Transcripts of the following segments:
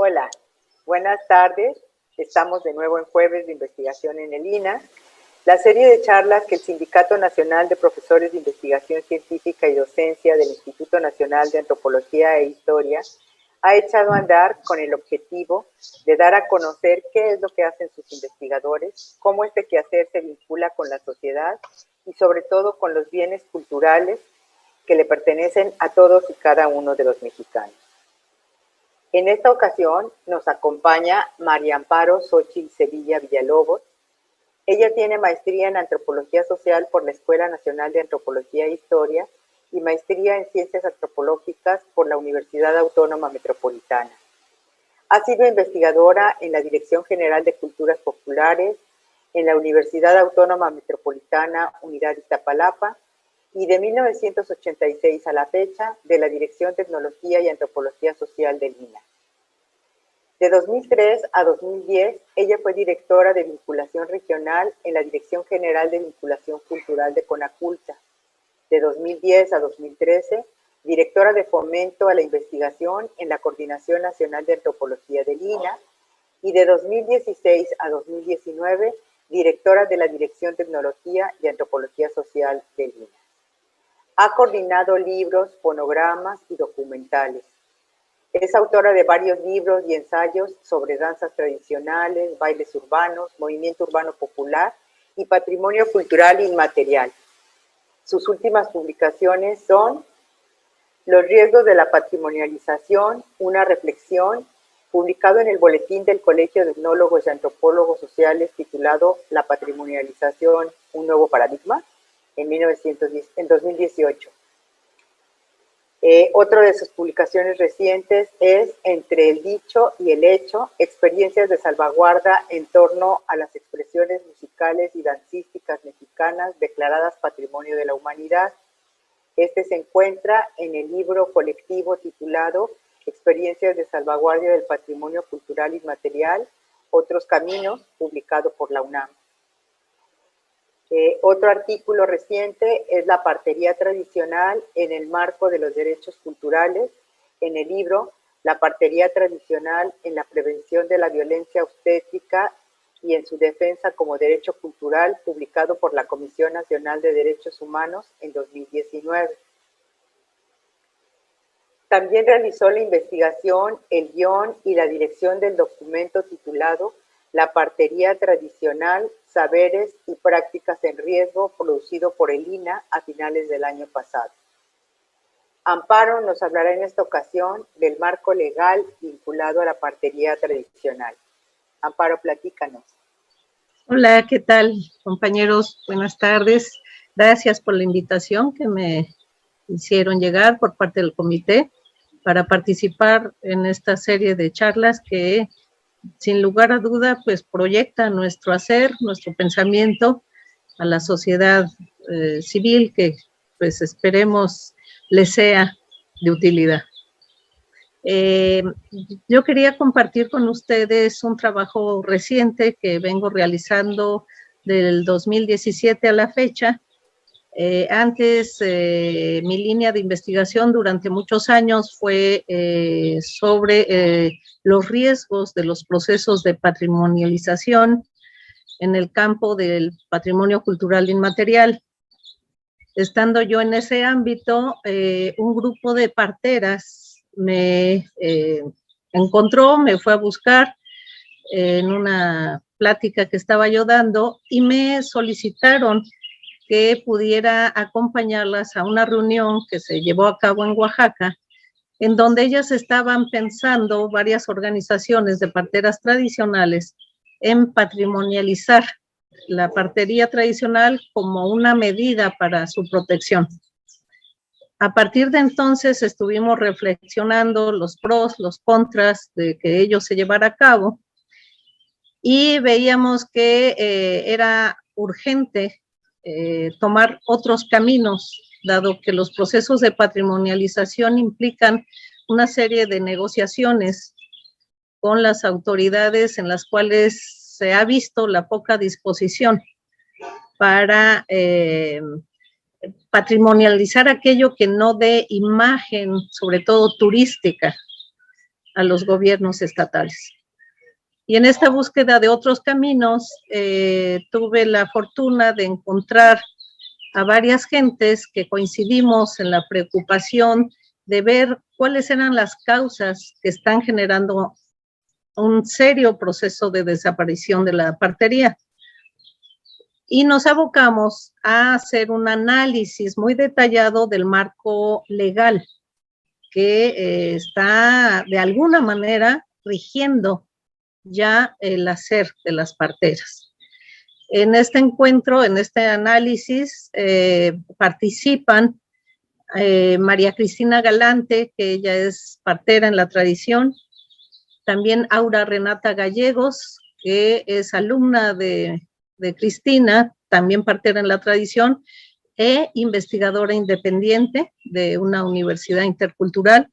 Hola, buenas tardes. Estamos de nuevo en Jueves de Investigación en el INA. La serie de charlas que el Sindicato Nacional de Profesores de Investigación Científica y Docencia del Instituto Nacional de Antropología e Historia ha echado a andar con el objetivo de dar a conocer qué es lo que hacen sus investigadores, cómo este quehacer se vincula con la sociedad y sobre todo con los bienes culturales que le pertenecen a todos y cada uno de los mexicanos. En esta ocasión nos acompaña María Amparo Xochitl Sevilla Villalobos. Ella tiene maestría en Antropología Social por la Escuela Nacional de Antropología e Historia y maestría en Ciencias Antropológicas por la Universidad Autónoma Metropolitana. Ha sido investigadora en la Dirección General de Culturas Populares, en la Universidad Autónoma Metropolitana Unidad Iztapalapa y de 1986 a la fecha de la Dirección Tecnología y Antropología Social del INA. De 2003 a 2010, ella fue directora de Vinculación Regional en la Dirección General de Vinculación Cultural de CONACULTA. De 2010 a 2013, directora de Fomento a la Investigación en la Coordinación Nacional de Antropología del INA. Y de 2016 a 2019, directora de la Dirección Tecnología y Antropología Social del INA. Ha coordinado libros, fonogramas y documentales. Es autora de varios libros y ensayos sobre danzas tradicionales, bailes urbanos, movimiento urbano popular y patrimonio cultural inmaterial. Sus últimas publicaciones son Los riesgos de la patrimonialización, una reflexión, publicado en el Boletín del Colegio de Etnólogos y Antropólogos Sociales, titulado La patrimonialización, un nuevo paradigma, en 2018. Otra de sus publicaciones recientes es Entre el dicho y el hecho, experiencias de salvaguarda en torno a las expresiones musicales y dancísticas mexicanas declaradas Patrimonio de la Humanidad. Este se encuentra en el libro colectivo titulado Experiencias de salvaguardia del patrimonio cultural inmaterial, Otros Caminos, publicado por la UNAM. Otro artículo reciente es La partería tradicional en el marco de los derechos culturales, en el libro La partería tradicional en la prevención de la violencia obstétrica y en su defensa como derecho cultural, publicado por la Comisión Nacional de Derechos Humanos en 2019. También realizó la investigación, el guión y la dirección del documento titulado La partería tradicional, saberes y prácticas en riesgo, producido por el INA a finales del año pasado. Amparo nos hablará en esta ocasión del marco legal vinculado a la partería tradicional. Amparo, platícanos. Hola, ¿qué tal, compañeros? Buenas tardes. Gracias por la invitación que me hicieron llegar por parte del comité para participar en esta serie de charlas que, sin lugar a duda, pues proyecta nuestro hacer, nuestro pensamiento a la sociedad civil, que pues esperemos les sea de utilidad. Yo quería compartir con ustedes un trabajo reciente que vengo realizando del 2017 a la fecha. Antes, mi línea de investigación durante muchos años fue sobre los riesgos de los procesos de patrimonialización en el campo del patrimonio cultural inmaterial. Estando yo en ese ámbito, un grupo de parteras me encontró, me fue a buscar en una plática que estaba yo dando y me solicitaron que pudiera acompañarlas a una reunión que se llevó a cabo en Oaxaca, en donde ellas estaban pensando, varias organizaciones de parteras tradicionales, en patrimonializar la partería tradicional como una medida para su protección. A partir de entonces estuvimos reflexionando los pros, los contras de que ello se llevara a cabo y veíamos que era urgente tomar otros caminos, dado que los procesos de patrimonialización implican una serie de negociaciones con las autoridades en las cuales se ha visto la poca disposición para patrimonializar aquello que no dé imagen, sobre todo turística, a los gobiernos estatales. Y en esta búsqueda de otros caminos, tuve la fortuna de encontrar a varias gentes que coincidimos en la preocupación de ver cuáles eran las causas que están generando un serio proceso de desaparición de la partería. Y nos abocamos a hacer un análisis muy detallado del marco legal que está de alguna manera rigiendo ya el hacer de las parteras. En este encuentro, en este análisis, participan María Cristina Galante, que ella es partera en la tradición, también Aura Renata Gallegos, que es alumna de Cristina, también partera en la tradición, e investigadora independiente de una universidad intercultural.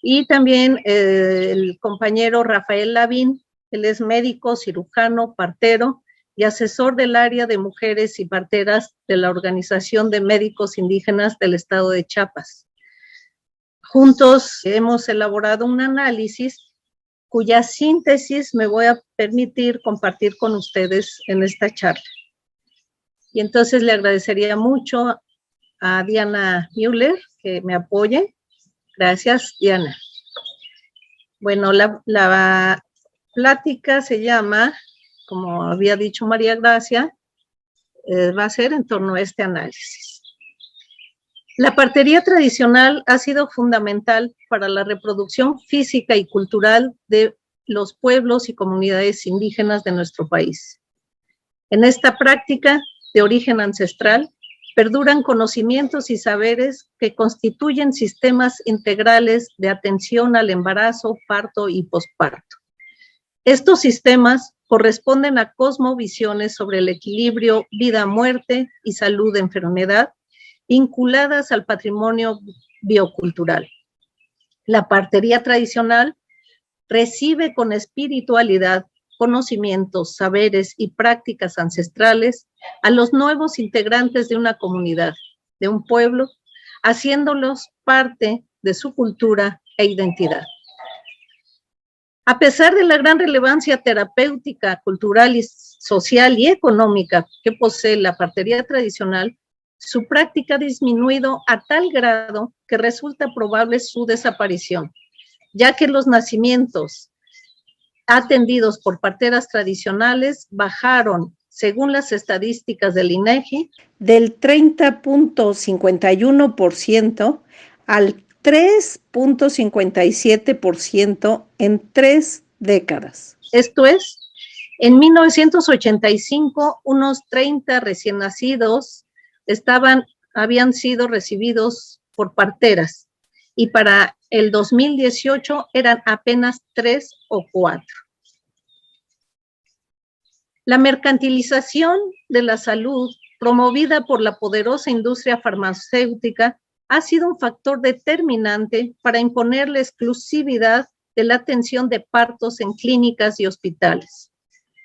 Y también el compañero Rafael Lavín, él es médico, cirujano, partero y asesor del área de mujeres y parteras de la Organización de Médicos Indígenas del Estado de Chiapas. Juntos hemos elaborado un análisis cuya síntesis me voy a permitir compartir con ustedes en esta charla. Y entonces le agradecería mucho a Diana Müller que me apoye. Gracias, Diana. Bueno, la plática se llama, como había dicho María Gracia, va a ser en torno a este análisis. La partería tradicional ha sido fundamental para la reproducción física y cultural de los pueblos y comunidades indígenas de nuestro país. En esta práctica de origen ancestral, perduran conocimientos y saberes que constituyen sistemas integrales de atención al embarazo, parto y posparto. Estos sistemas corresponden a cosmovisiones sobre el equilibrio vida-muerte y salud-enfermedad, vinculadas al patrimonio biocultural. La partería tradicional recibe con espiritualidad conocimientos, saberes y prácticas ancestrales a los nuevos integrantes de una comunidad, de un pueblo, haciéndolos parte de su cultura e identidad. A pesar de la gran relevancia terapéutica, cultural y social y económica que posee la partería tradicional, su práctica ha disminuido a tal grado que resulta probable su desaparición, ya que los nacimientos atendidos por parteras tradicionales bajaron, según las estadísticas del INEGI, del 30.51% al 3.57% en 3 décadas. Esto es, en 1985, unos 30 recién nacidos habían sido recibidos por parteras, y para el 2018 eran apenas 3 o 4. La mercantilización de la salud, promovida por la poderosa industria farmacéutica, ha sido un factor determinante para imponer la exclusividad de la atención de partos en clínicas y hospitales.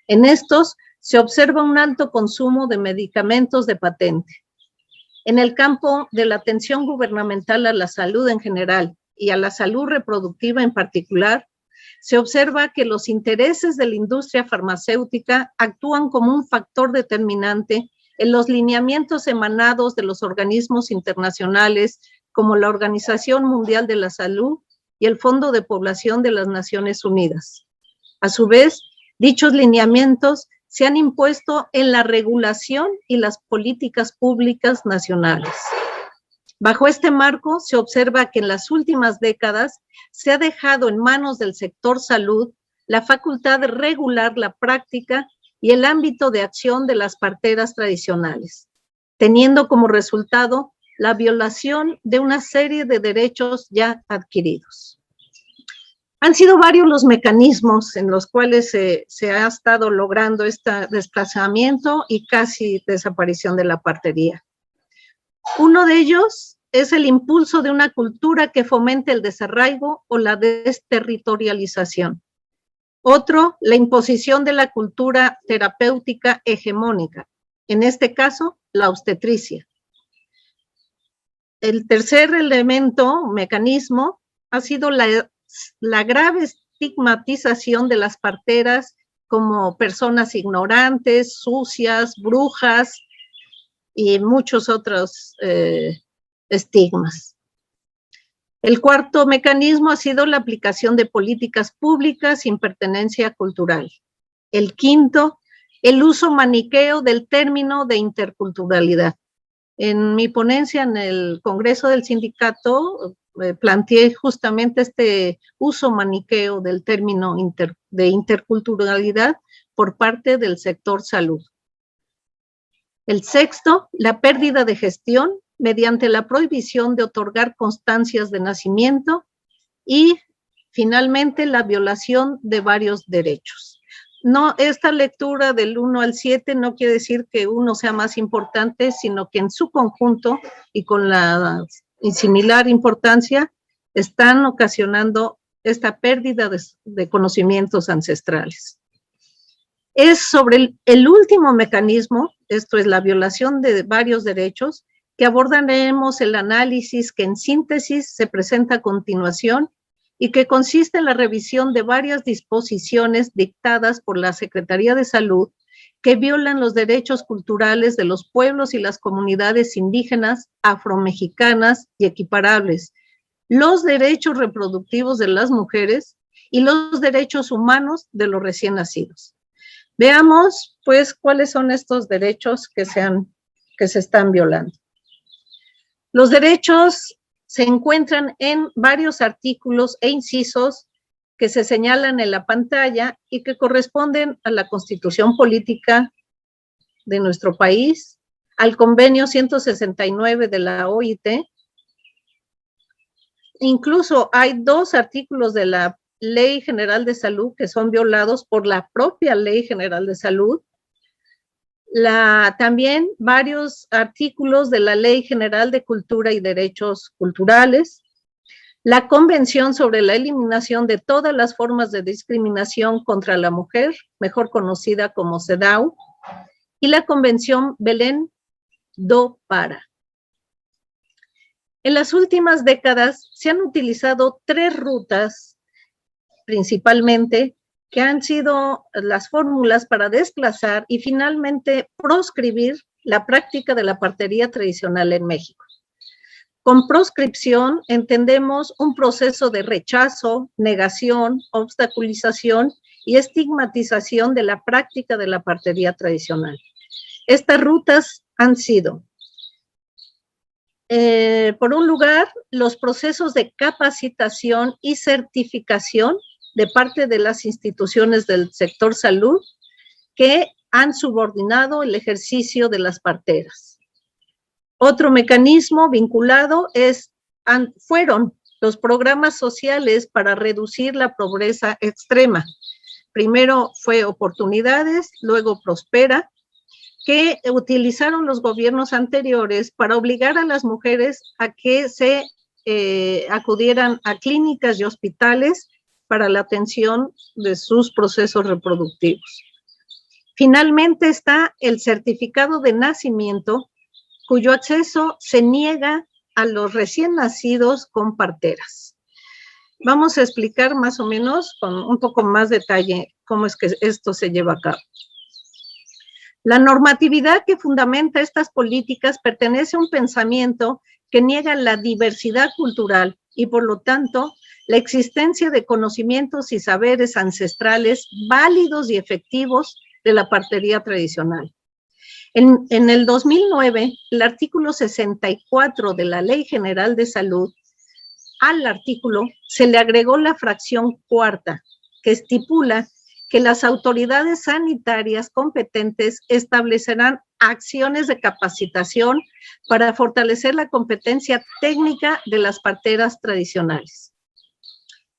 En estos se observa un alto consumo de medicamentos de patente. En el campo de la atención gubernamental a la salud en general y a la salud reproductiva en particular, se observa que los intereses de la industria farmacéutica actúan como un factor determinante en los lineamientos emanados de los organismos internacionales como la Organización Mundial de la Salud y el Fondo de Población de las Naciones Unidas. A su vez, dichos lineamientos se han impuesto en la regulación y las políticas públicas nacionales. Bajo este marco, se observa que en las últimas décadas se ha dejado en manos del sector salud la facultad de regular la práctica y el ámbito de acción de las parteras tradicionales, teniendo como resultado la violación de una serie de derechos ya adquiridos. Han sido varios los mecanismos en los cuales se ha estado logrando este desplazamiento y casi desaparición de la partería. Uno de ellos es el impulso de una cultura que fomente el desarraigo o la desterritorialización. Otro, la imposición de la cultura terapéutica hegemónica, en este caso, la obstetricia. El tercer elemento, mecanismo, ha sido la la grave estigmatización de las parteras como personas ignorantes, sucias, brujas y muchos otros estigmas. El cuarto mecanismo ha sido la aplicación de políticas públicas sin pertenencia cultural. El quinto, el uso maniqueo del término de interculturalidad. En mi ponencia en el Congreso del Sindicato planteé justamente este uso maniqueo del término de interculturalidad por parte del sector salud. El sexto, la pérdida de gestión mediante la prohibición de otorgar constancias de nacimiento y finalmente la violación de varios derechos. No, esta lectura del 1 al 7 no quiere decir que uno sea más importante, sino que en su conjunto y con la similar importancia están ocasionando esta pérdida de conocimientos ancestrales. Es sobre el último mecanismo, esto es la violación de varios derechos, que abordaremos el análisis que en síntesis se presenta a continuación y que consiste en la revisión de varias disposiciones dictadas por la Secretaría de Salud que violan los derechos culturales de los pueblos y las comunidades indígenas, afromexicanas y equiparables, los derechos reproductivos de las mujeres y los derechos humanos de los recién nacidos. Veamos, pues, cuáles son estos derechos que se están violando. Los derechos se encuentran en varios artículos e incisos que se señalan en la pantalla y que corresponden a la Constitución Política de nuestro país, al Convenio 169 de la OIT. Incluso hay 2 artículos de la Ley General de Salud que son violados por la propia Ley General de Salud. También varios artículos de la Ley General de Cultura y Derechos Culturales, la Convención sobre la Eliminación de todas las formas de discriminación contra la mujer, mejor conocida como CEDAW, y la Convención Belén do Pará. En las últimas décadas se han utilizado 3 rutas, principalmente, que han sido las fórmulas para desplazar y finalmente proscribir la práctica de la partería tradicional en México. Con proscripción entendemos un proceso de rechazo, negación, obstaculización y estigmatización de la práctica de la partería tradicional. Estas rutas han sido, por un lugar, los procesos de capacitación y certificación de parte de las instituciones del sector salud que han subordinado el ejercicio de las parteras. Otro mecanismo vinculado fueron los programas sociales para reducir la pobreza extrema. Primero fue Oportunidades, luego Prospera, que utilizaron los gobiernos anteriores para obligar a las mujeres a que se acudieran a clínicas y hospitales para la atención de sus procesos reproductivos. Finalmente está el certificado de nacimiento, cuyo acceso se niega a los recién nacidos con parteras. Vamos a explicar más o menos con un poco más detalle cómo es que esto se lleva a cabo. La normatividad que fundamenta estas políticas pertenece a un pensamiento que niega la diversidad cultural y, por lo tanto, la existencia de conocimientos y saberes ancestrales válidos y efectivos de la partería tradicional. En el 2009, el artículo 64 de la Ley General de Salud, al artículo se le agregó la fracción cuarta, que estipula que las autoridades sanitarias competentes establecerán acciones de capacitación para fortalecer la competencia técnica de las parteras tradicionales.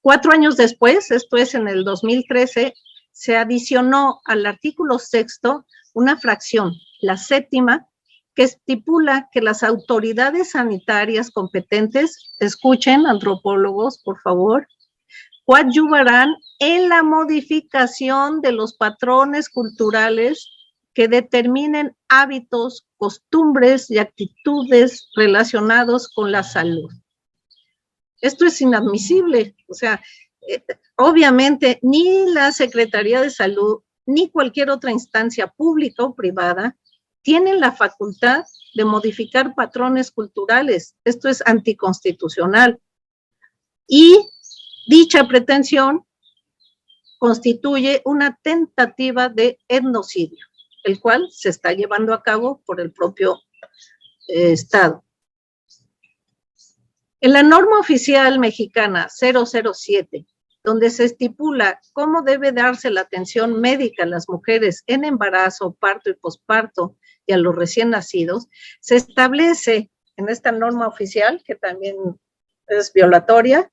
4 años después, esto es en el 2013, se adicionó al artículo 6º una fracción, la 7ª, que estipula que las autoridades sanitarias competentes, escuchen, antropólogos, por favor, coadyuvarán en la modificación de los patrones culturales que determinen hábitos, costumbres y actitudes relacionados con la salud. Esto es inadmisible. O sea, obviamente ni la Secretaría de Salud ni cualquier otra instancia pública o privada tienen la facultad de modificar patrones culturales. Esto es anticonstitucional. Y dicha pretensión constituye una tentativa de etnocidio, el cual se está llevando a cabo por el propio Estado. En la norma oficial mexicana 007, donde se estipula cómo debe darse la atención médica a las mujeres en embarazo, parto y posparto y a los recién nacidos, se establece en esta norma oficial, que también es violatoria,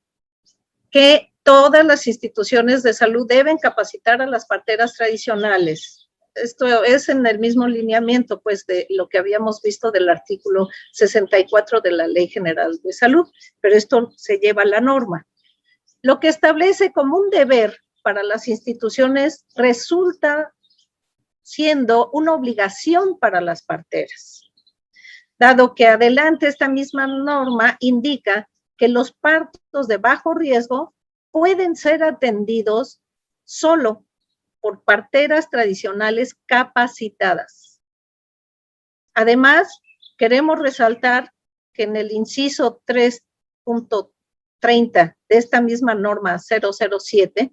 que todas las instituciones de salud deben capacitar a las parteras tradicionales. Esto es en el mismo lineamiento, pues, de lo que habíamos visto del artículo 64 de la Ley General de Salud, pero esto se lleva a la norma. Lo que establece como un deber para las instituciones resulta siendo una obligación para las parteras, dado que adelante esta misma norma indica que los partos de bajo riesgo pueden ser atendidos solo por parteras tradicionales capacitadas. Además, queremos resaltar que en el inciso 3.30 de esta misma norma 007,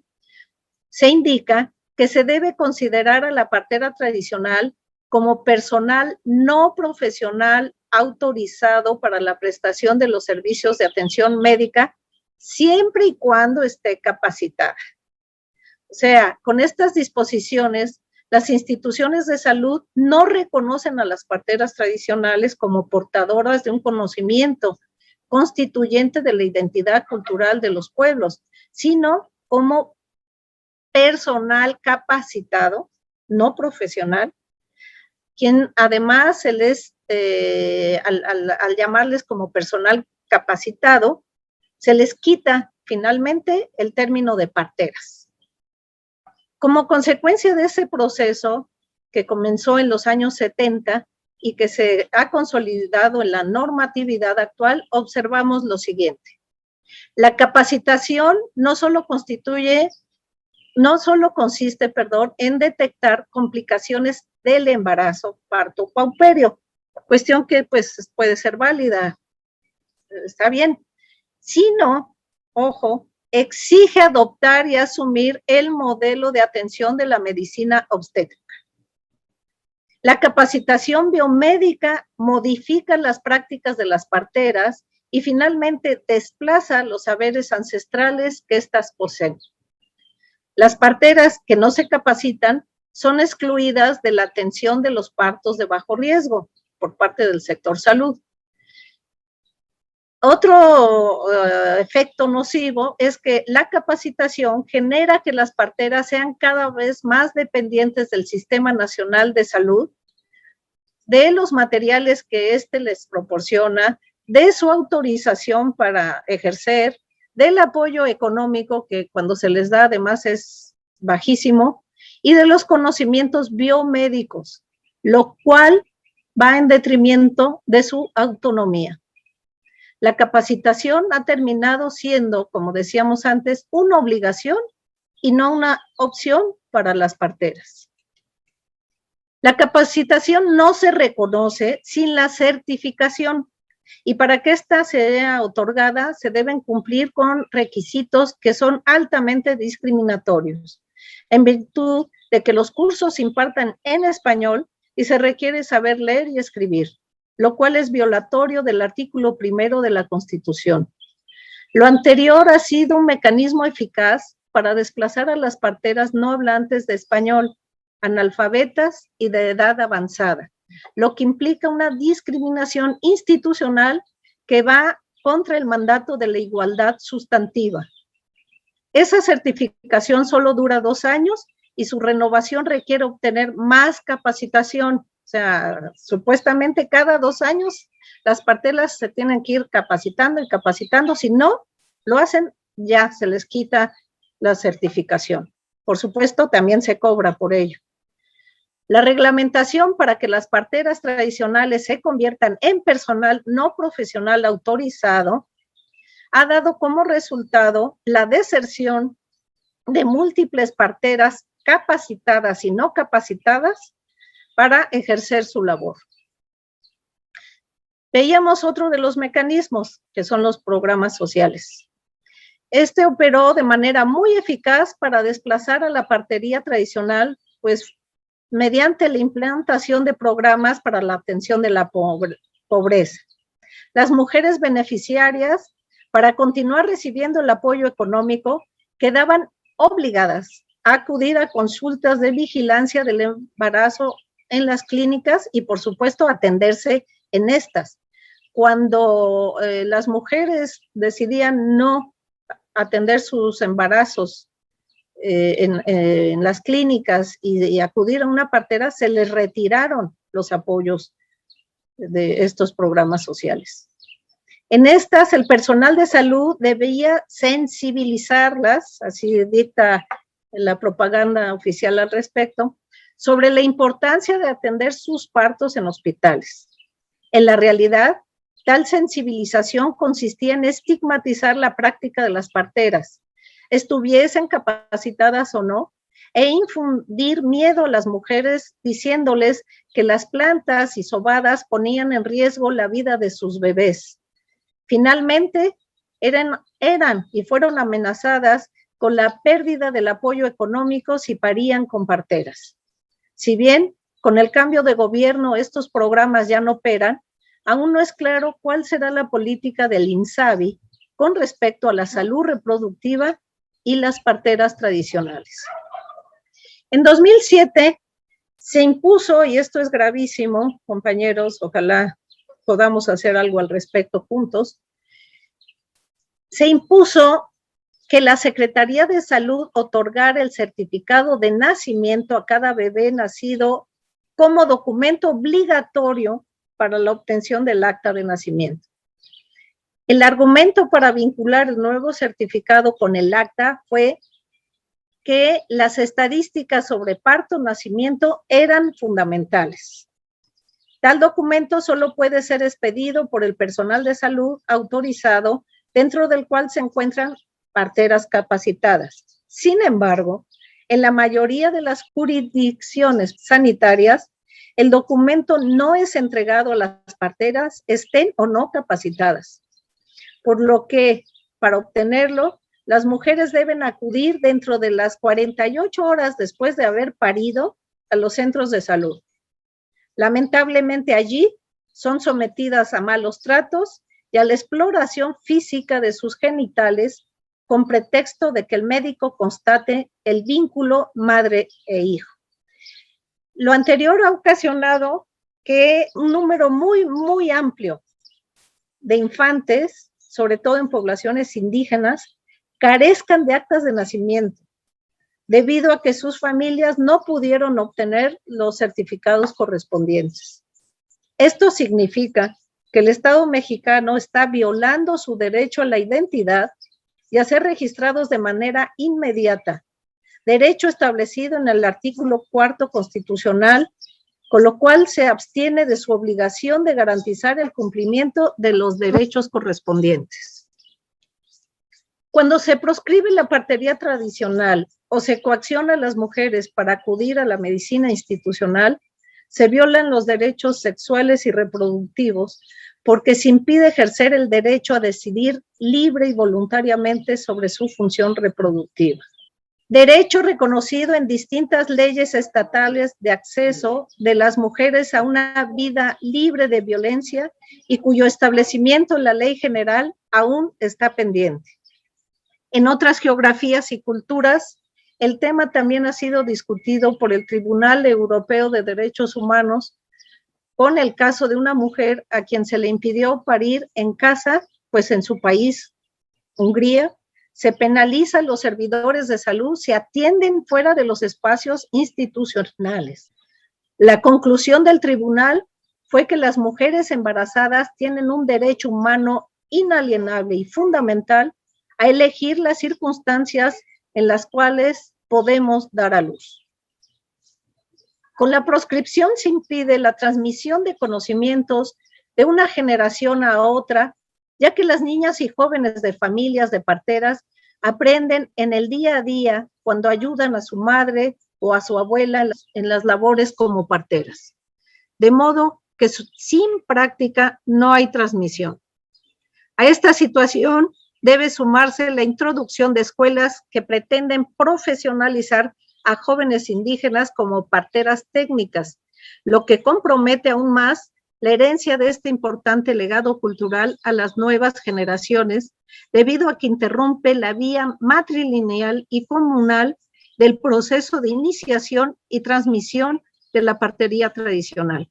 se indica que se debe considerar a la partera tradicional como personal no profesional autorizado para la prestación de los servicios de atención médica, siempre y cuando esté capacitada. O sea, con estas disposiciones, las instituciones de salud no reconocen a las parteras tradicionales como portadoras de un conocimiento constituyente de la identidad cultural de los pueblos, sino como personal capacitado, no profesional, quien además se les, al llamarles como personal capacitado, se les quita finalmente el término de parteras. Como consecuencia de ese proceso que comenzó en los años 70 y que se ha consolidado en la normatividad actual, observamos lo siguiente. La capacitación no solo consiste, en detectar complicaciones del embarazo, parto o puerperio, cuestión que pues puede ser válida, está bien, sino, ojo, exige adoptar y asumir el modelo de atención de la medicina obstétrica. La capacitación biomédica modifica las prácticas de las parteras y finalmente desplaza los saberes ancestrales que éstas poseen. Las parteras que no se capacitan son excluidas de la atención de los partos de bajo riesgo por parte del sector salud. Otro efecto nocivo es que la capacitación genera que las parteras sean cada vez más dependientes del Sistema Nacional de Salud, de los materiales que éste les proporciona, de su autorización para ejercer, del apoyo económico que cuando se les da además es bajísimo, y de los conocimientos biomédicos, lo cual va en detrimento de su autonomía. La capacitación ha terminado siendo, como decíamos antes, una obligación y no una opción para las parteras. La capacitación no se reconoce sin la certificación y para que ésta sea otorgada se deben cumplir con requisitos que son altamente discriminatorios, en virtud de que los cursos se impartan en español y se requiere saber leer y escribir, lo cual es violatorio del artículo 1 de la Constitución. Lo anterior ha sido un mecanismo eficaz para desplazar a las parteras no hablantes de español, analfabetas y de edad avanzada, lo que implica una discriminación institucional que va contra el mandato de la igualdad sustantiva. Esa certificación solo dura 2 años y su renovación requiere obtener más capacitación. O sea, supuestamente cada 2 años las parteras se tienen que ir capacitando y capacitando. Si no lo hacen, ya se les quita la certificación. Por supuesto, también se cobra por ello. La reglamentación para que las parteras tradicionales se conviertan en personal no profesional autorizado ha dado como resultado la deserción de múltiples parteras capacitadas y no capacitadas para ejercer su labor. Veíamos otro de los mecanismos, que son los programas sociales. Este operó de manera muy eficaz para desplazar a la partería tradicional, pues mediante la implantación de programas para la atención de la pobreza. Las mujeres beneficiarias, para continuar recibiendo el apoyo económico, quedaban obligadas a acudir a consultas de vigilancia del embarazo en las clínicas y, por supuesto, atenderse en estas. Cuando las mujeres decidían no atender sus embarazos en las clínicas y acudir a una partera, se les retiraron los apoyos de estos programas sociales. En estas, el personal de salud debía sensibilizarlas, así dicta la propaganda oficial al respecto, sobre la importancia de atender sus partos en hospitales. En la realidad, tal sensibilización consistía en estigmatizar la práctica de las parteras, estuviesen capacitadas o no, e infundir miedo a las mujeres diciéndoles que las plantas y sobadas ponían en riesgo la vida de sus bebés. Finalmente, eran y fueron amenazadas con la pérdida del apoyo económico si parían con parteras. Si bien con el cambio de gobierno estos programas ya no operan, aún no es claro cuál será la política del INSABI con respecto a la salud reproductiva y las parteras tradicionales. En 2007 se impuso, y esto es gravísimo, compañeros, ojalá podamos hacer algo al respecto juntos, se impuso que la Secretaría de Salud otorgara el certificado de nacimiento a cada bebé nacido como documento obligatorio para la obtención del acta de nacimiento. El argumento para vincular el nuevo certificado con el acta fue que las estadísticas sobre parto-nacimiento eran fundamentales. Tal documento solo puede ser expedido por el personal de salud autorizado, dentro del cual se encuentran parteras capacitadas. Sin embargo, en la mayoría de las jurisdicciones sanitarias, el documento no es entregado a las parteras, estén o no capacitadas, por lo que para obtenerlo, las mujeres deben acudir dentro de las 48 horas después de haber parido a los centros de salud. Lamentablemente allí son sometidas a malos tratos y a la exploración física de sus genitales con pretexto de que el médico constate el vínculo madre e hijo. Lo anterior ha ocasionado que un número muy amplio de infantes, sobre todo en poblaciones indígenas, carezcan de actas de nacimiento, debido a que sus familias no pudieron obtener los certificados correspondientes. Esto significa que el Estado mexicano está violando su derecho a la identidad y a ser registrados de manera inmediata, derecho establecido en el artículo 4 constitucional, con lo cual se abstiene de su obligación de garantizar el cumplimiento de los derechos correspondientes. Cuando se proscribe la partería tradicional o se coacciona a las mujeres para acudir a la medicina institucional, se violan los derechos sexuales y reproductivos porque se impide ejercer el derecho a decidir libre y voluntariamente sobre su función reproductiva. Derecho reconocido en distintas leyes estatales de acceso de las mujeres a una vida libre de violencia y cuyo establecimiento en la ley general aún está pendiente. En otras geografías y culturas, el tema también ha sido discutido por el Tribunal Europeo de Derechos Humanos con el caso de una mujer a quien se le impidió parir en casa, pues en su país, Hungría, se penaliza a los servidores de salud si atienden fuera de los espacios institucionales. La conclusión del tribunal fue que las mujeres embarazadas tienen un derecho humano inalienable y fundamental a elegir las circunstancias en las cuales podemos dar a luz. Con la proscripción se impide la transmisión de conocimientos de una generación a otra ya que las niñas y jóvenes de familias de parteras aprenden en el día a día cuando ayudan a su madre o a su abuela en las labores como parteras. De modo que sin práctica no hay transmisión. A esta situación debe sumarse la introducción de escuelas que pretenden profesionalizar a jóvenes indígenas como parteras técnicas, lo que compromete aún más la herencia de este importante legado cultural a las nuevas generaciones, debido a que interrumpe la vía matrilineal y comunal del proceso de iniciación y transmisión de la partería tradicional.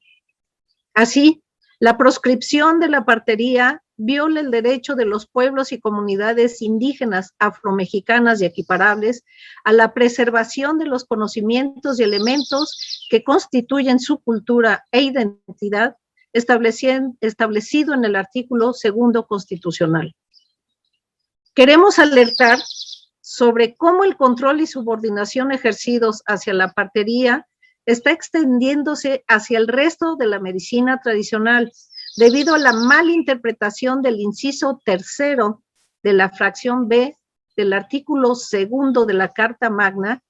Así, la proscripción de la partería viola el derecho de los pueblos y comunidades indígenas, afromexicanas y equiparables a la preservación de los conocimientos y elementos que constituyen su cultura e identidad, establecido en el artículo 2 constitucional. Queremos alertar sobre cómo el control y subordinación ejercidos hacia la partería está extendiéndose hacia el resto de la medicina tradicional, debido a la mala interpretación del inciso 3 de la fracción B del artículo 2 de la Carta Magna,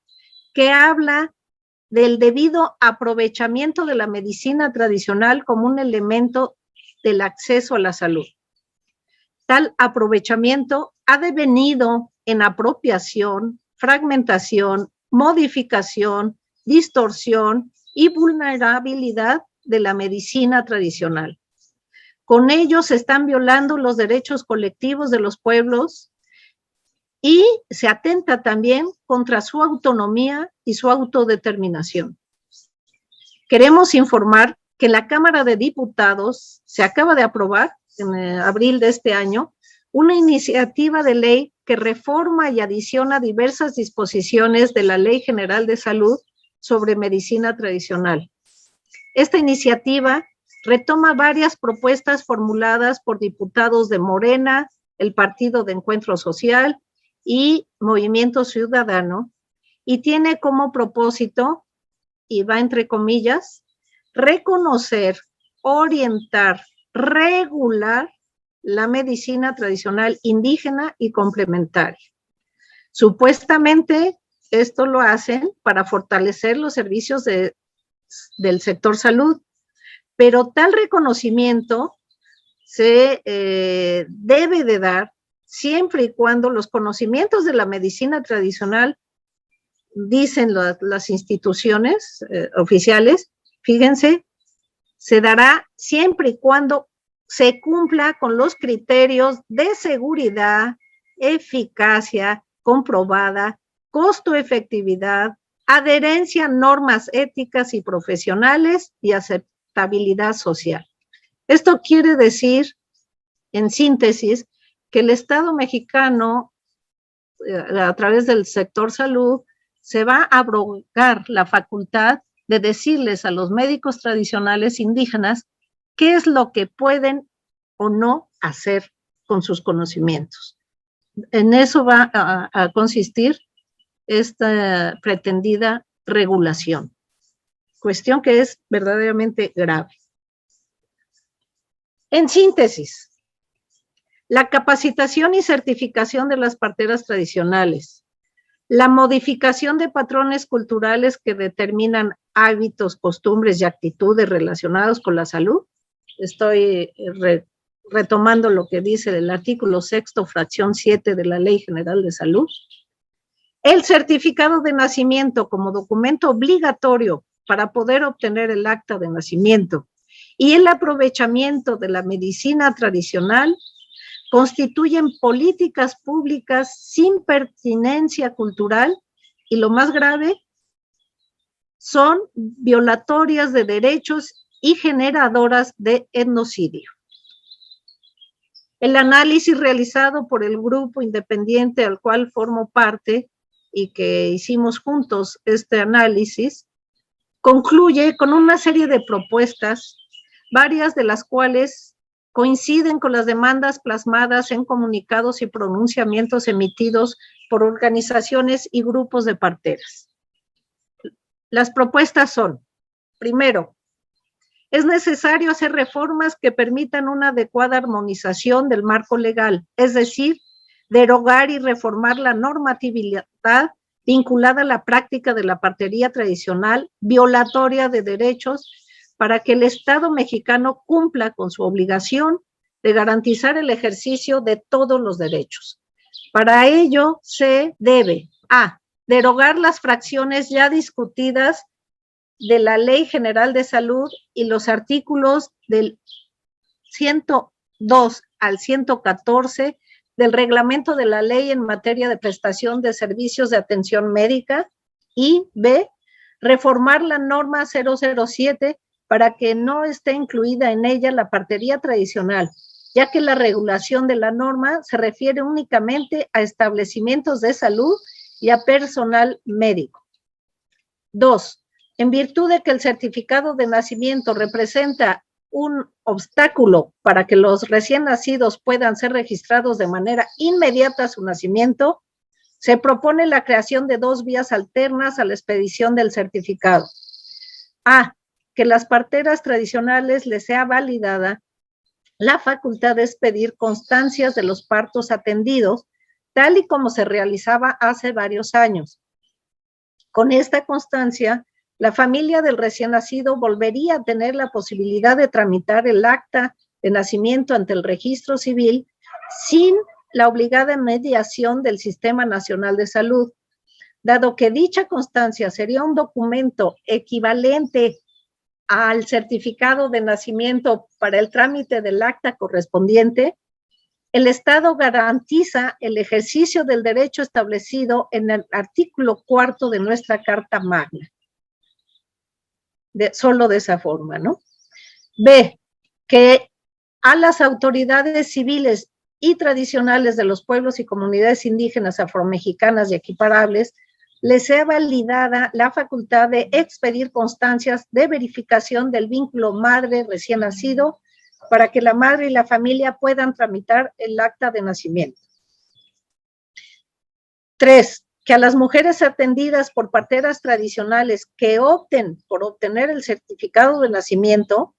que habla del debido aprovechamiento de la medicina tradicional como un elemento del acceso a la salud. Tal aprovechamiento ha devenido en apropiación, fragmentación, modificación, distorsión y vulnerabilidad de la medicina tradicional. Con ello se están violando los derechos colectivos de los pueblos y se atenta también contra su autonomía y su autodeterminación. Queremos informar que en la Cámara de Diputados se acaba de aprobar, en abril de este año, una iniciativa de ley que reforma y adiciona diversas disposiciones de la Ley General de Salud sobre medicina tradicional. Esta iniciativa retoma varias propuestas formuladas por diputados de Morena, el Partido de Encuentro Social y Movimiento Ciudadano, y tiene como propósito, y va entre comillas, reconocer, orientar, regular la medicina tradicional indígena y complementaria. Supuestamente, esto lo hacen para fortalecer los servicios del sector salud, pero tal reconocimiento se debe de dar siempre y cuando los conocimientos de la medicina tradicional, dicen las instituciones oficiales, fíjense, se dará siempre y cuando se cumpla con los criterios de seguridad, eficacia comprobada, costo-efectividad, adherencia a normas éticas y profesionales y aceptabilidad social. Esto quiere decir, en síntesis, que el Estado mexicano, a través del sector salud, se va a abrogar la facultad de decirles a los médicos tradicionales indígenas qué es lo que pueden o no hacer con sus conocimientos. En eso va a consistir esta pretendida regulación, cuestión que es verdaderamente grave. En síntesis, la capacitación y certificación de las parteras tradicionales, la modificación de patrones culturales que determinan hábitos, costumbres y actitudes relacionados con la salud. Estoy retomando lo que dice el artículo 6, fracción 7 de la Ley General de Salud. El certificado de nacimiento como documento obligatorio para poder obtener el acta de nacimiento y el aprovechamiento de la medicina tradicional constituyen políticas públicas sin pertinencia cultural y, lo más grave, son violatorias de derechos y generadoras de etnocidio. El análisis realizado por el grupo independiente al cual formo parte y que hicimos juntos este análisis, concluye con una serie de propuestas, varias de las cuales coinciden con las demandas plasmadas en comunicados y pronunciamientos emitidos por organizaciones y grupos de parteras. Las propuestas son, primero, Es necesario hacer reformas que permitan una adecuada armonización del marco legal, es decir, derogar y reformar la normatividad vinculada a la práctica de la partería tradicional, violatoria de derechos, para que el Estado mexicano cumpla con su obligación de garantizar el ejercicio de todos los derechos. Para ello se debe a derogar las fracciones ya discutidas de la Ley General de Salud y los artículos del 102 al 114 del reglamento de la ley en materia de prestación de servicios de atención médica, y b, reformar la norma 007 para que no esté incluida en ella la partería tradicional, ya que la regulación de la norma se refiere únicamente a establecimientos de salud y a personal médico. 2. En virtud de que el certificado de nacimiento representa un obstáculo para que los recién nacidos puedan ser registrados de manera inmediata a su nacimiento, se propone la creación de 2 vías alternas a la expedición del certificado. A. Que las parteras tradicionales les sea validada la facultad de expedir constancias de los partos atendidos, tal y como se realizaba hace varios años. Con esta constancia, la familia del recién nacido volvería a tener la posibilidad de tramitar el acta de nacimiento ante el registro civil sin la obligada mediación del Sistema Nacional de Salud, dado que dicha constancia sería un documento equivalente al certificado de nacimiento para el trámite del acta correspondiente. El Estado garantiza el ejercicio del derecho establecido en el artículo 4 de nuestra Carta Magna. Solo de esa forma, ¿no? B, que a las autoridades civiles y tradicionales de los pueblos y comunidades indígenas afromexicanas y equiparables les sea validada la facultad de expedir constancias de verificación del vínculo madre recién nacido para que la madre y la familia puedan tramitar el acta de nacimiento. 3. Que a las mujeres atendidas por parteras tradicionales que opten por obtener el certificado de nacimiento,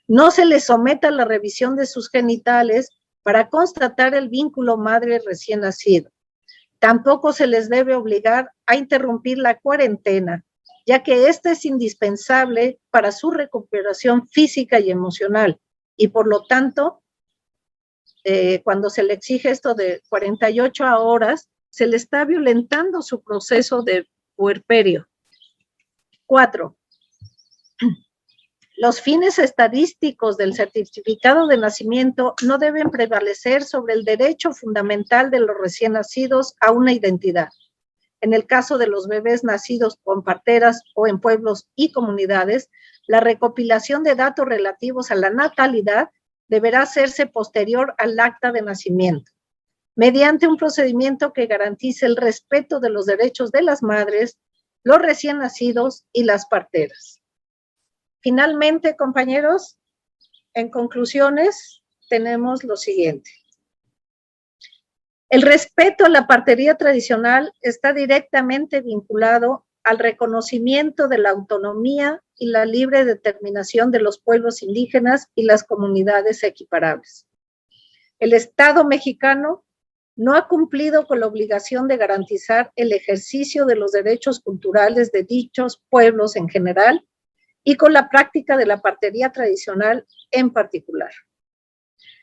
no se les someta a la revisión de sus genitales para constatar el vínculo madre recién nacido. Tampoco se les debe obligar a interrumpir la cuarentena, ya que esta es indispensable para su recuperación física y emocional, y por lo tanto, cuando se le exige esto de 48 horas, se le está violentando su proceso de puerperio. 4. Los fines estadísticos del certificado de nacimiento no deben prevalecer sobre el derecho fundamental de los recién nacidos a una identidad. En el caso de los bebés nacidos con parteras o en pueblos y comunidades, la recopilación de datos relativos a la natalidad deberá hacerse posterior al acta de nacimiento, mediante un procedimiento que garantice el respeto de los derechos de las madres, los recién nacidos y las parteras. Finalmente, compañeros, en conclusiones, tenemos lo siguiente. El respeto a la partería tradicional está directamente vinculado al reconocimiento de la autonomía y la libre determinación de los pueblos indígenas y las comunidades equiparables. El Estado mexicano no ha cumplido con la obligación de garantizar el ejercicio de los derechos culturales de dichos pueblos en general y con la práctica de la partería tradicional en particular.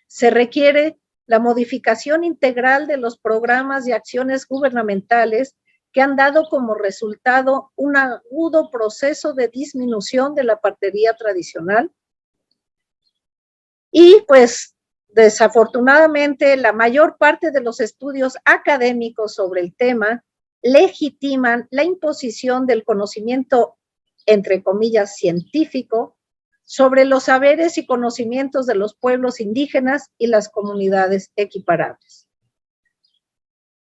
Se requiere la modificación integral de los programas y acciones gubernamentales que han dado como resultado un agudo proceso de disminución de la partería tradicional. Y pues, desafortunadamente, la mayor parte de los estudios académicos sobre el tema legitiman la imposición del conocimiento, entre comillas, científico, sobre los saberes y conocimientos de los pueblos indígenas y las comunidades equiparables.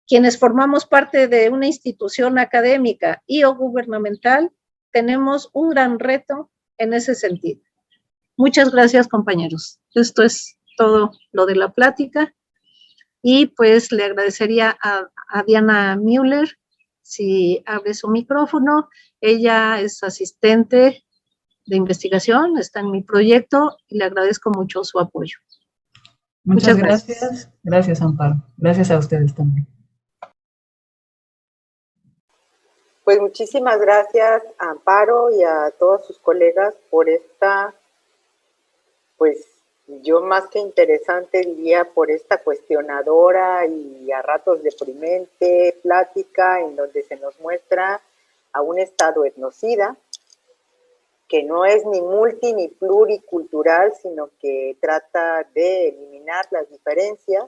Quienes formamos parte de una institución académica y o gubernamental, tenemos un gran reto en ese sentido. Muchas gracias, compañeros. Esto es todo lo de la plática. Y pues le agradecería a Diana Müller si abre su micrófono. Ella es asistente de investigación, está en mi proyecto y le agradezco mucho su apoyo. Muchas gracias. Gracias, Amparo. Gracias a ustedes también. Pues muchísimas gracias a Amparo y a todos sus colegas por esta, pues yo más que interesante diría, por esta cuestionadora y a ratos deprimente plática en donde se nos muestra a un Estado etnocida, que no es ni multi ni pluricultural, sino que trata de eliminar las diferencias,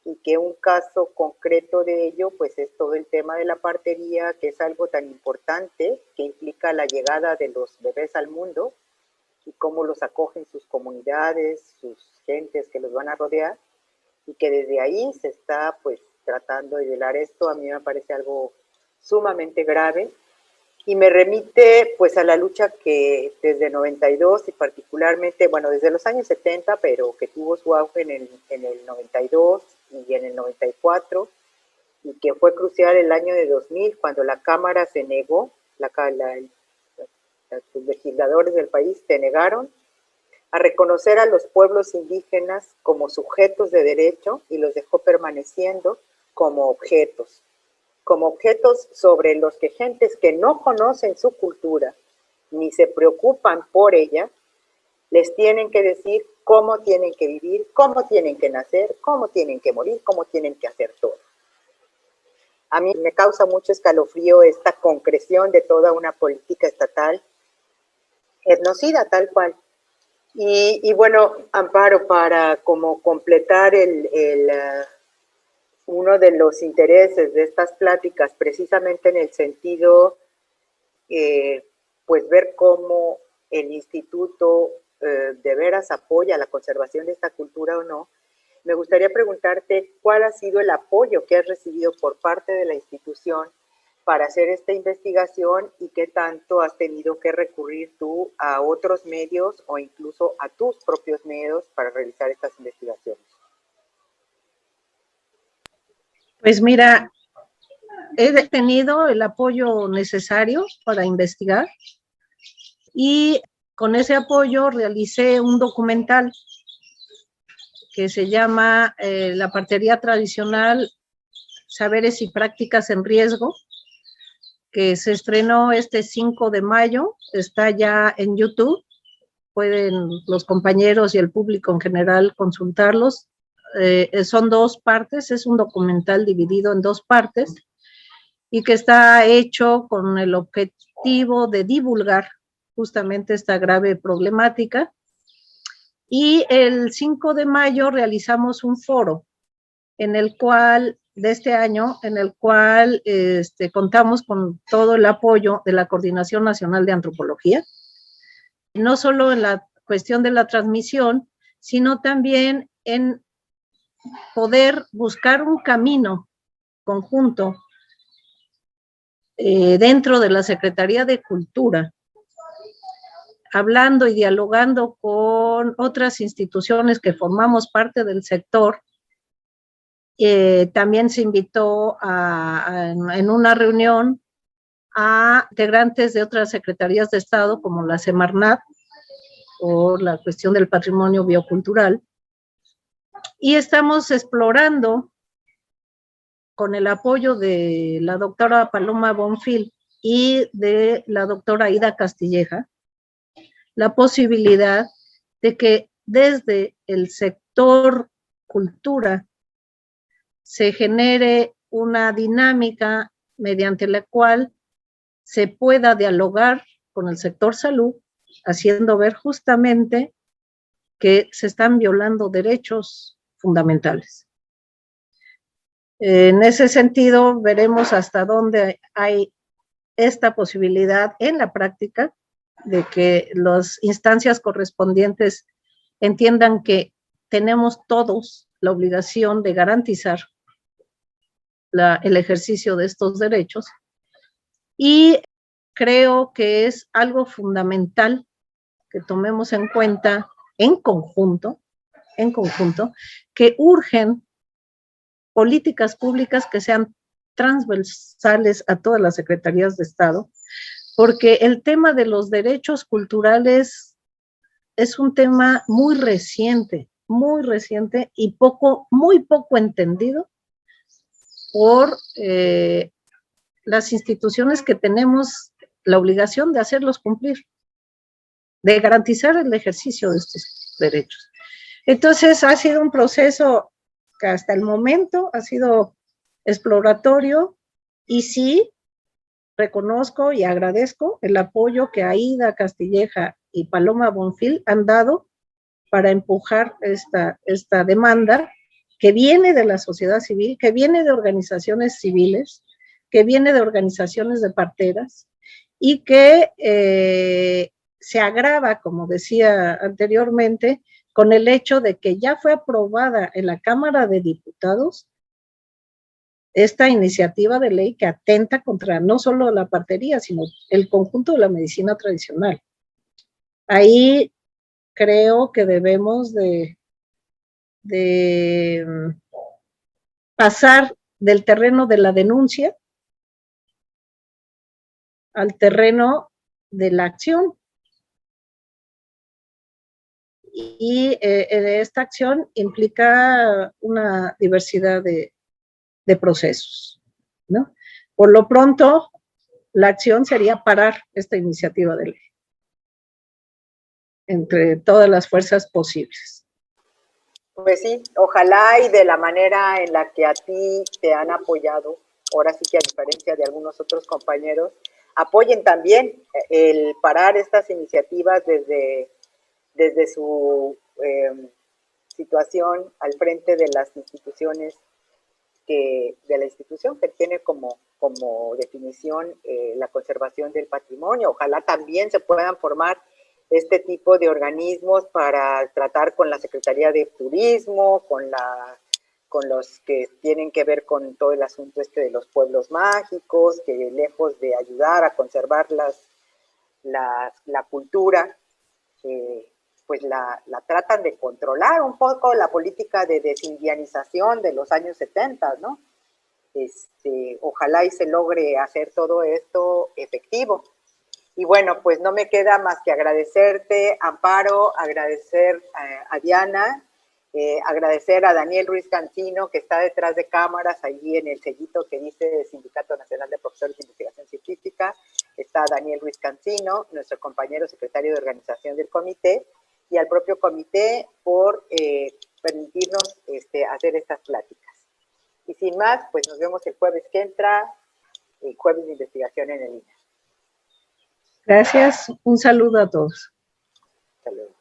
y que un caso concreto de ello pues es todo el tema de la partería, que es algo tan importante, que implica la llegada de los bebés al mundo y cómo los acogen sus comunidades, sus gentes que los van a rodear, y que desde ahí se está pues tratando de velar esto. A mí me parece algo sumamente grave y me remite pues a la lucha que desde 92 y particularmente, bueno, desde los años 70, pero que tuvo su auge en el 92 y en el 94, y que fue crucial el año de 2000, cuando la Cámara se negó, los legisladores del país se negaron a reconocer a los pueblos indígenas como sujetos de derecho y los dejó permaneciendo como objetos sobre los que gentes que no conocen su cultura ni se preocupan por ella, les tienen que decir cómo tienen que vivir, cómo tienen que nacer, cómo tienen que morir, cómo tienen que hacer todo. A mí me causa mucho escalofrío esta concreción de toda una política estatal etnocida, tal cual. Y bueno, Amparo, para como completar uno de los intereses de estas pláticas, precisamente en el sentido, pues ver cómo el instituto de veras apoya la conservación de esta cultura o no, me gustaría preguntarte cuál ha sido el apoyo que has recibido por parte de la institución para hacer esta investigación y qué tanto has tenido que recurrir tú a otros medios o incluso a tus propios medios para realizar estas investigaciones. Pues mira, he tenido el apoyo necesario para investigar y con ese apoyo realicé un documental que se llama La partería tradicional, saberes y prácticas en riesgo, que se estrenó este 5 de mayo, está ya en YouTube, pueden los compañeros y el público en general consultarlos. Son 2 partes, es un documental dividido en 2 partes y que está hecho con el objetivo de divulgar justamente esta grave problemática. Y el 5 de mayo realizamos un foro en el cual, de este año, en el cual contamos con todo el apoyo de la Coordinación Nacional de Antropología, no solo en la cuestión de la transmisión, sino también en poder buscar un camino conjunto dentro de la Secretaría de Cultura, hablando y dialogando con otras instituciones que formamos parte del sector. También se invitó en una reunión a integrantes de otras secretarías de Estado, como la Semarnat, o la cuestión del patrimonio biocultural, y estamos explorando, con el apoyo de la doctora Paloma Bonfil y de la doctora Ida Castilleja, la posibilidad de que desde el sector cultura se genere una dinámica mediante la cual se pueda dialogar con el sector salud, haciendo ver justamente que se están violando derechos fundamentales. En ese sentido, veremos hasta dónde hay esta posibilidad en la práctica de que las instancias correspondientes entiendan que tenemos todos la obligación de garantizar el ejercicio de estos derechos, y creo que es algo fundamental que tomemos en cuenta en conjunto, que urgen políticas públicas que sean transversales a todas las secretarías de Estado, porque el tema de los derechos culturales es un tema muy reciente y muy poco entendido por las instituciones que tenemos la obligación de hacerlos cumplir, de garantizar el ejercicio de estos derechos. Entonces ha sido un proceso que hasta el momento ha sido exploratorio, y sí reconozco y agradezco el apoyo que Aida Castilleja y Paloma Bonfil han dado para empujar esta demanda que viene de la sociedad civil, que viene de organizaciones civiles, que viene de organizaciones de parteras, y que se agrava, como decía anteriormente, con el hecho de que ya fue aprobada en la Cámara de Diputados esta iniciativa de ley que atenta contra no solo la partería, sino el conjunto de la medicina tradicional. Ahí creo que debemos de pasar del terreno de la denuncia al terreno de la acción. Y esta acción implica una diversidad de procesos, ¿no? Por lo pronto, la acción sería parar esta iniciativa de ley entre todas las fuerzas posibles. Pues sí, ojalá y de la manera en la que a ti te han apoyado, ahora sí que a diferencia de algunos otros compañeros, apoyen también el parar estas iniciativas desde su situación al frente de las instituciones, de la institución que tiene como definición la conservación del patrimonio. Ojalá también se puedan formar este tipo de organismos para tratar con la Secretaría de Turismo, con los que tienen que ver con todo el asunto de los pueblos mágicos, que lejos de ayudar a conservar la cultura, pues la tratan de controlar un poco la política de desindianización de los años 70, ¿no? Ojalá y se logre hacer todo esto efectivo. Y bueno, pues no me queda más que agradecerte, Amparo, agradecer a Diana, agradecer a Daniel Ruiz Cancino, que está detrás de cámaras, allí en el sellito que dice Sindicato Nacional de Profesores de Investigación Científica. Está Daniel Ruiz Cancino, nuestro compañero secretario de organización del comité, y al propio comité por permitirnos hacer estas pláticas. Y sin más, pues nos vemos el jueves que entra, el jueves de investigación en el INA. Gracias, un saludo a todos. Hasta luego.